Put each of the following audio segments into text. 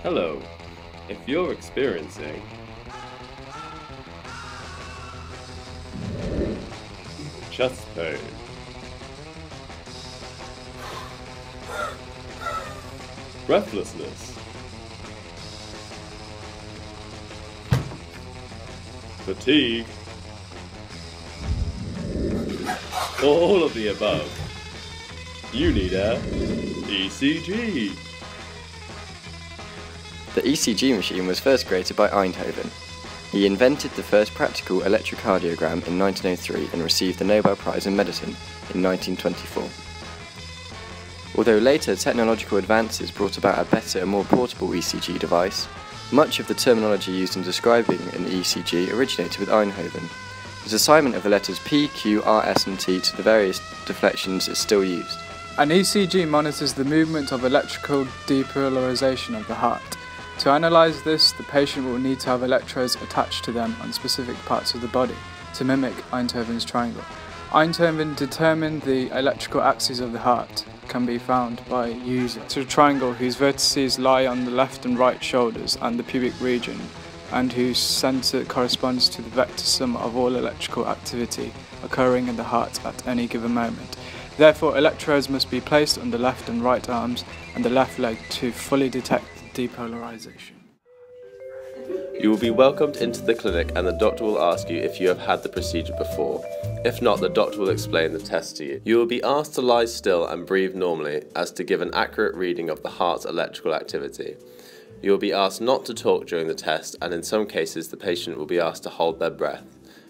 Hello. If you're experiencing chest pain, breathlessness, fatigue, or all of the above, you need a ECG. The ECG machine was first created by Eindhoven. He invented the first practical electrocardiogram in 1903 and received the Nobel Prize in Medicine in 1924. Although later technological advances brought about a better and more portable ECG device, much of the terminology used in describing an ECG originated with Eindhoven. His assignment of the letters P, Q, R, S and T to the various deflections is still used. An ECG monitors the movement of electrical depolarization of the heart. To analyse this, the patient will need to have electrodes attached to them on specific parts of the body to mimic Eindhoven's triangle. Eindhoven determined the electrical axes of the heart can be found by using a triangle whose vertices lie on the left and right shoulders and the pubic region, and whose centre corresponds to the vector sum of all electrical activity occurring in the heart at any given moment. Therefore, electrodes must be placed on the left and right arms and the left leg to fully detect depolarization. You will be welcomed into the clinic and the doctor will ask you if you have had the procedure before. If not, the doctor will explain the test to you. You will be asked to lie still and breathe normally as to give an accurate reading of the heart's electrical activity. You will be asked not to talk during the test, and in some cases the patient will be asked to hold their breath.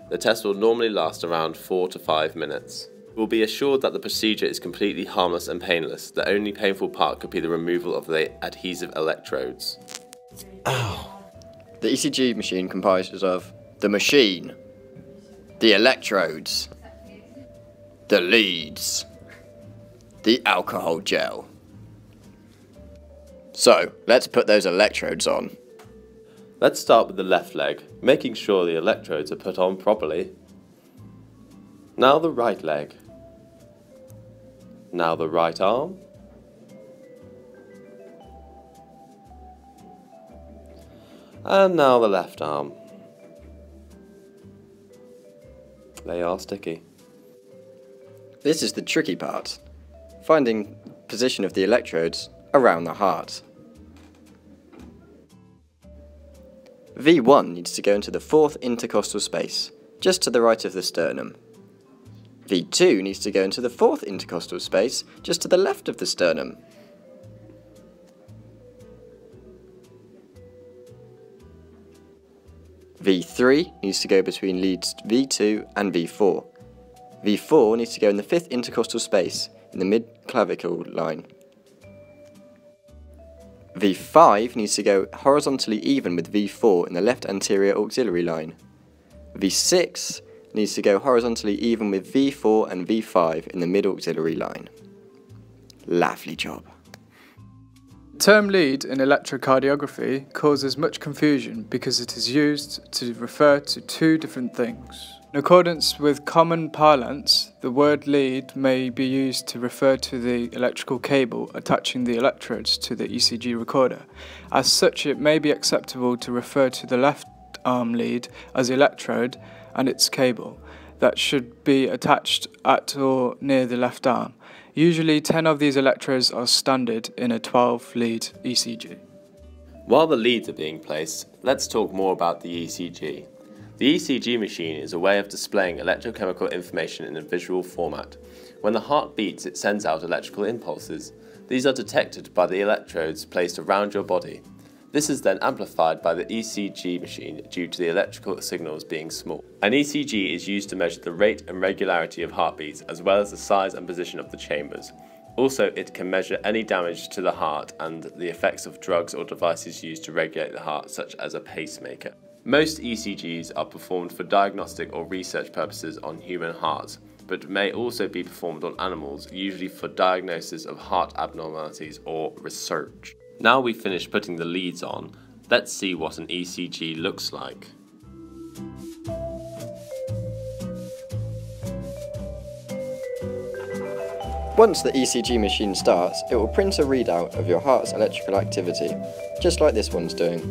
The test will normally last around 4 to 5 minutes. You will be assured that the procedure is completely harmless and painless. The only painful part could be the removal of the adhesive electrodes. Ow. The ECG machine comprises of the machine, the electrodes, the leads, the alcohol gel. So, let's put those electrodes on. Let's start with the left leg, making sure the electrodes are put on properly. Now the right leg. Now the right arm. And now the left arm. They are sticky. This is the tricky part, finding position of the electrodes around the heart. V1 needs to go into the fourth intercostal space, just to the right of the sternum. V2 needs to go into the fourth intercostal space, just to the left of the sternum. V3 needs to go between leads V2 and V4. V4 needs to go in the fifth intercostal space, in the mid-clavicle line. V5 needs to go horizontally even with V4 in the left anterior auxiliary line. V6 needs to go horizontally even with V4 and V5 in the mid-auxiliary line. Lovely job. The term lead in electrocardiography causes much confusion because it is used to refer to two different things. In accordance with common parlance, the word lead may be used to refer to the electrical cable attaching the electrodes to the ECG recorder. As such, it may be acceptable to refer to the left arm lead as electrode and its cable that should be attached at or near the left arm. Usually 10 of these electrodes are standard in a 12-lead ECG. While the leads are being placed, let's talk more about the ECG. The ECG machine is a way of displaying electrochemical information in a visual format. When the heart beats, it sends out electrical impulses. These are detected by the electrodes placed around your body. This is then amplified by the ECG machine due to the electrical signals being small. An ECG is used to measure the rate and regularity of heartbeats as well as the size and position of the chambers. Also, it can measure any damage to the heart and the effects of drugs or devices used to regulate the heart, such as a pacemaker. Most ECGs are performed for diagnostic or research purposes on human hearts, but may also be performed on animals, usually for diagnosis of heart abnormalities or research. Now we've finished putting the leads on, let's see what an ECG looks like. Once the ECG machine starts, it will print a readout of your heart's electrical activity, just like this one's doing.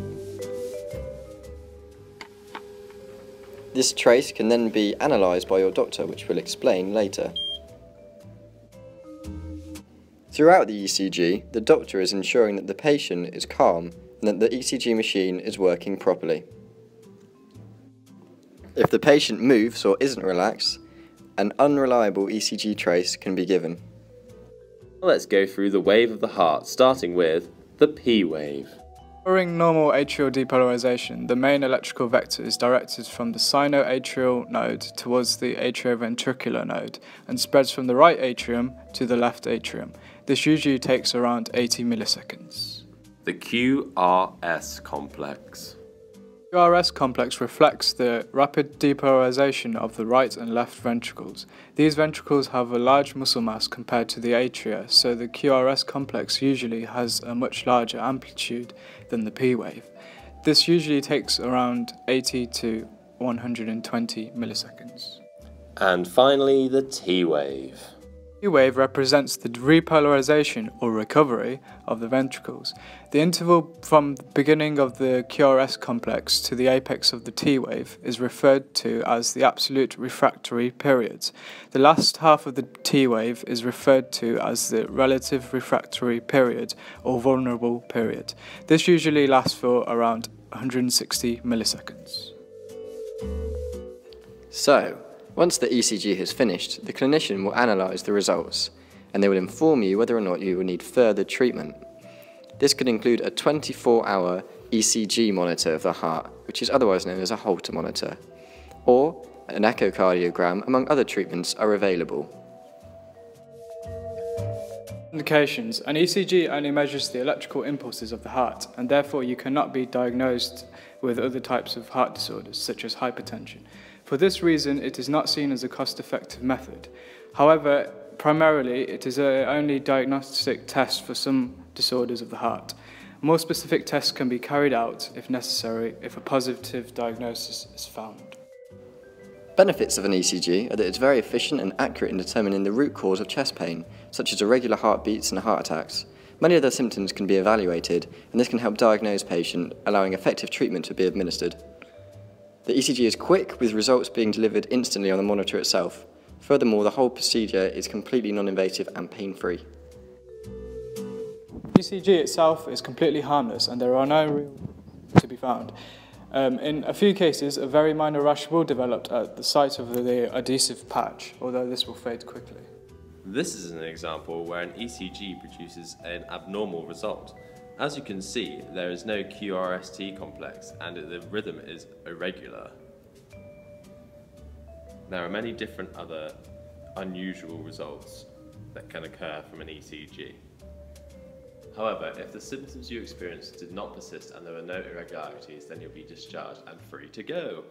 This trace can then be analysed by your doctor, which we'll explain later. Throughout the ECG, the doctor is ensuring that the patient is calm and that the ECG machine is working properly. If the patient moves or isn't relaxed, an unreliable ECG trace can be given. Let's go through the wave of the heart, starting with the P wave. During normal atrial depolarization, the main electrical vector is directed from the sinoatrial node towards the atrioventricular node and spreads from the right atrium to the left atrium. This usually takes around 80 milliseconds. The QRS complex. QRS complex reflects the rapid depolarization of the right and left ventricles. These ventricles have a large muscle mass compared to the atria, so the QRS complex usually has a much larger amplitude than the P wave. This usually takes around 80 to 120 milliseconds. And finally, the T wave. T wave represents the repolarization or recovery of the ventricles. The interval from the beginning of the QRS complex to the apex of the T wave is referred to as the absolute refractory periods. The last half of the T wave is referred to as the relative refractory period or vulnerable period. This usually lasts for around 160 milliseconds. So, once the ECG has finished, the clinician will analyse the results, and they will inform you whether or not you will need further treatment. This could include a 24-hour ECG monitor of the heart, which is otherwise known as a Holter monitor, or an echocardiogram, among other treatments, are available. Indications. An ECG only measures the electrical impulses of the heart, and therefore you cannot be diagnosed with other types of heart disorders, such as hypertension. For this reason, it is not seen as a cost-effective method. However, primarily, it is a only diagnostic test for some disorders of the heart. More specific tests can be carried out, if necessary, if a positive diagnosis is found. Benefits of an ECG are that it's very efficient and accurate in determining the root cause of chest pain, such as irregular heartbeats and heart attacks. Many of the symptoms can be evaluated, and this can help diagnose patient, allowing effective treatment to be administered. The ECG is quick, with results being delivered instantly on the monitor itself. Furthermore, the whole procedure is completely non-invasive and pain-free. ECG itself is completely harmless and there are no real to be found. In a few cases, a very minor rash will develop at the site of the adhesive patch, although this will fade quickly. This is an example where an ECG produces an abnormal result. As you can see, there is no QRST complex and the rhythm is irregular. There are many different other unusual results that can occur from an ECG. However, if the symptoms you experienced did not persist and there were no irregularities, then you'll be discharged and free to go.